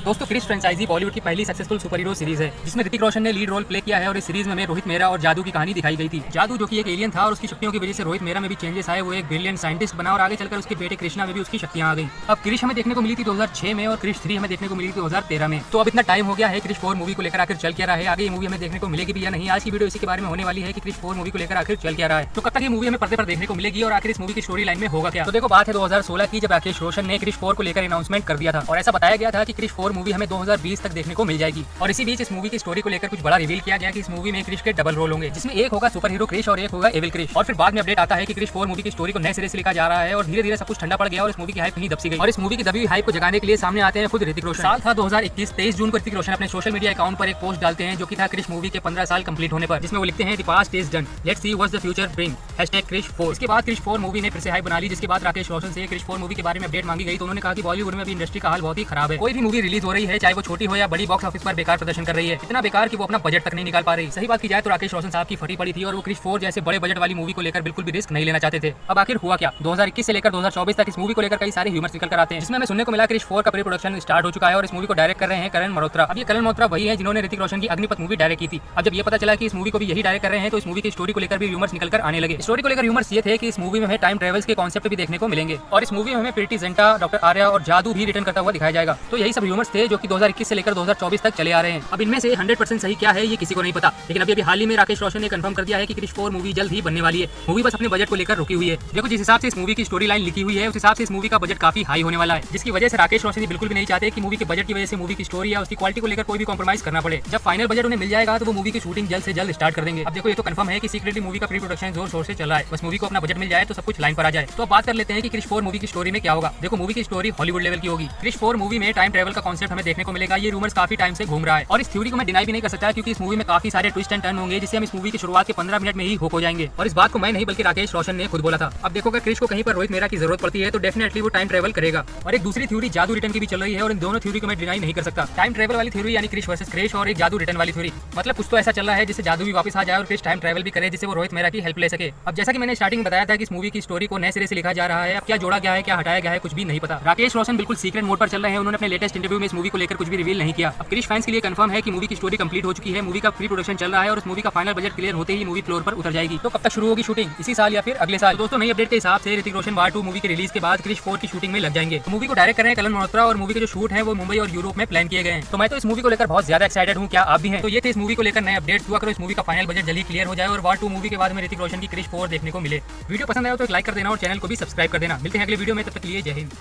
दोस्तों क्रिश फ्रेंचाइजी बॉलीवुड की पहली सक्सेसफुल सुपर हीरो सीरीज है जिसमें ऋतिक रोशन ने लीड रोल प्ले किया है और इस सीरीज में हमें रोहित मेहरा और जादू की कहानी दिखाई गई थी। जादू जो कि एक एलियन था और उसकी शक्तियों की वजह से रोहित मेहरा में भी चेंजेस आए, वो एक ब्रिलियंट साइंटिस्ट बना और आगे चलकर उसके बेटे कृष्णा में भी उसकी शक्तियां आ गई। अब क्रिश हमें देखने को मिली थी 2006 में और क्रिश 3 हमें देखने को मिली थी 2013 में। तो अब इतना टाइम हो गया है, क्रिश 4 मूवी को लेकर आखिर चल क्या रहा है, आगे ये मूवी हमें देखने को मिलेगी भी या नहीं। आज की वीडियो इसी के बारे में होने वाली है कि क्रिश 4 मूवी को लेकर आखिर चल क्या रहा है, तो कब तक ये मूवी हमें पर्दे पर देखने को मिलेगी और आखिर इस मूवी की स्टोरी लाइन में होगा क्या। तो देखो बात है 2016 की, जब राकेश रोशन ने क्रिश 4 को लेकर अनाउंसमेंट कर दिया था और ऐसा बताया गया था कि क्रिश 4 मूवी हमें 2020 तक देखने को मिल जाएगी। और इसी बीच इस मूवी की स्टोरी को लेकर कुछ बड़ा रिवील किया गया कि इस मूवी में क्रिश के डबल रोल होंगे, जिसमें एक होगा सुपर हीरो क्रिश और एक होगा एविल क्रिश। और फिर बाद में अपडेट आता है कि क्रिश 4 मूवी की स्टोरी को नए सिरे से लिखा जा रहा है और धीरे धीरे सब कुछ ठंडा पड़ गया और इस मूवी की हाइप कहीं दबसी गई। और इस मूवी की दबी हुई हाइप को जगाने के लिए सामने आते हैं खुद ऋतिक रोशन। साल था 2021, 23 जून को ऋतिक रोशन अपने सोशल मीडिया अकाउंट पर एक पोस्ट डालते हैं जो कि था क्रिश मूवी के 15 साल कंप्लीट होने पर, जिसमें वो लिखते हैं the past is done, let's see what's the future bring #क्रिश4। इसके बाद क्रिश 4 मूवी ने फिर से हाइप बना ली, जिसके बाद राकेश रोशन से क्रिश 4 मूवी के बारे में अपडेट मांगी गई तो उन्होंने कहा कि बॉलीवुड में अभी इंडस्ट्री का हाल बहुत ही खराब है। कोई भी मूवी रिलीज हो रही है, चाहे वो छोटी हो या बड़ी, बॉक्स ऑफिस पर बेकार प्रदर्शन कर रही है, इतना बेकार कि वो अपना बजट तक नहीं निकाल पा रही। सही बात की जाए तो राकेश रोशन साहब की फटी पड़ी थी और वो क्रिश 4 जैसे बड़े बजट वाली मूवी को लेकर बिल्कुल भी रिस्क नहीं लेना चाहते थे। अब आखिर हुआ क्या, 2021 से लेकर 2024 तक इस मूवी को लेकर कई सारे ह्यूमर्स निकल कर आते हैं, जिसमें हमें सुनने को मिला क्रिश 4 का प्री प्रोडक्शन स्टार्ट हो चुका है और इस मूवी को डायरेक्ट कर रहे हैं करण मल्होत्रा। अब ये करण मल्होत्रा वही है जिन्होंने ऋतिक रोशन की अग्निपथ मूवी डायरेक्ट की थी। अब जब ये पता चला कि इस मूवी को भी यही डायरेक्ट कर रहे हैं तो इस मूवी की स्टोरी को लेकर भी ह्यूमर्स निकल कर आने लगे। स्टोरी को लेकर ह्यूमर्स ये थे कि इस मूवी में हमें टाइम ट्रेवल्स के कॉन्सेप्ट भी देखने को मिलेंगे और इस मूवी में हमें प्रीति जिंटा, डॉक्टर आर्या और जादू भी रिटर्न करता हुआ दिखाया जाएगा। तो यही सब ह्यूमर्स थे जो कि 2021 से लेकर 2024 तक चले आ रहे हैं। अब इनमें से 100% सही क्या है ये किसी को नहीं पता, लेकिन अभी हाल ही में राकेश रोशन ने कंफर्म कर दिया है कि क्रिश 4 मूवी जल्द ही बनने वाली है। मूवी बस अपने बजट को लेकर रुकी हुई है। देखो जिस हिसाब से इस मूवी की स्टोरी लाइन लिखी हुई है उस हिसाब से इस मूवी का बजट काफी हाई होने वाला है, जिसकी वजह से राकेश रोशन बिल्कुल भी नहीं चाहते कि मूवी के बजट की वजह से मूवी की स्टोरी या उसकी क्वालिटी को लेकर कोई भी कॉम्प्रोमाइज करना पड़े। जब फाइनल बजट उन्हें मिल जाएगा तो वो मूवी की शूटिंग जल्द से जल्द स्टार्ट कर देंगे। अब देखो ये तो कंफर्म है कि सीक्रेटली मूवी का प्री प्रोडक्शन जोर शोर से चल रहा है, बस मूवी को अपना बजट मिल जाए तो सब कुछ लाइन पर आ जाए। तो अब बात कर लेते हैं कि क्रिश 4 मूवी की स्टोरी में क्या होगा। देखो मूवी की स्टोरी हॉलीवुड लेवल की होगी। क्रिश 4 मूवी में टाइम ट्रेवल का कॉन्सेप्ट हमें देखने को मिलेगा। ये रूमर्स काफी टाइम से घूम रहा है और इस थ्योरी को मैं डिनाई भी नहीं कर सकता क्योंकि इस मूवी में काफी सारे ट्विस्ट एंड टर्न होंगे जिससे हम इस मूवी की शुरुआत के 15 मिनट में ही हो जाएंगे। और इस बात को मैं नहीं बल्कि राकेश रोशन ने खुद बोला था। अब देखो अगर क्रिश को कहीं पर रोहित मेहरा की जरूरत पड़ती है तो डेफिनेटली वो टाइम ट्रेवल करेगा। और एक दूसरी थ्योरी जादू रिटर्न की भी चल रही है और इन दोनों थ्योरी को मैं डिनाई नहीं कर सकता। टाइम ट्रेवल वाली थ्योरी यानी क्रिश वर्सेस क्रिश और एक जादू रिटर्न वाली थ्योरी, मतलब कुछ तो ऐसा चल रहा है जिससे जादू भी वापस आ जाए और क्रिश टाइम ट्रेवल भी करे जिससे वो रोहित मेहरा की हेल्प ले सके। अब जैसा कि मैंने स्टार्टिंग में बताया था कि इस मूवी की स्टोरी को नए सिरे से लिखा जा रहा है। अब क्या जोड़ा गया है, क्या हटाया गया है, कुछ भी नहीं पता। राकेश रोशन बिल्कुल सीक्रेट मोड पर चल रहे हैं। उन्होंने अपने लेटेस्ट इंटरव्यू में इस मूवी को लेकर कुछ भी रिवील नहीं किया। अब क्रिश फैंस के लिए कंफर्म है कि मूवी की स्टोरी कंप्लीट हो चुकी है, मूवी का प्री प्रोडक्शन चल रहा है और उस मूवी का फाइनल बजट क्लियर होते ही मूवी फ्लोर पर उतर जाएगी। तो कब तक शुरू होगी शूटिंग, इसी साल या फिर अगले साल? तो दोस्तों नई अपडेट के हिसाब से ऋतिक रोशन वार 2 मूवी के रिलीज के बाद क्रिश 4 की शूटिंग में लग जाएंगे। तो मूवी को डायरेक्ट कर रहे हैं करण मल्होत्रा और मूवी के जो शूट है वो मुंबई और यूरोप में प्लान किए गए हैं। तो मैं तो इस मूवी को लेकर बहुत ज्यादा एक्साइटेड हूँ, क्या आप भी हैं? तो ये थे इस मूवी को लेकर नए अपडेट्स। हुआ करो इस मूवी का फाइनल बजट जल्दी क्लियर हो जाए और वार 2 मूवी के बाद में ऋतिक रोशन की क्रिश 4 देखने को मिले। वीडियो पसंद आया तो एक लाइक कर देना और चैनल को भी सब्सक्राइब कर देना। मिलते हैं अगले वीडियो में, तब तक के लिए जय हिंद।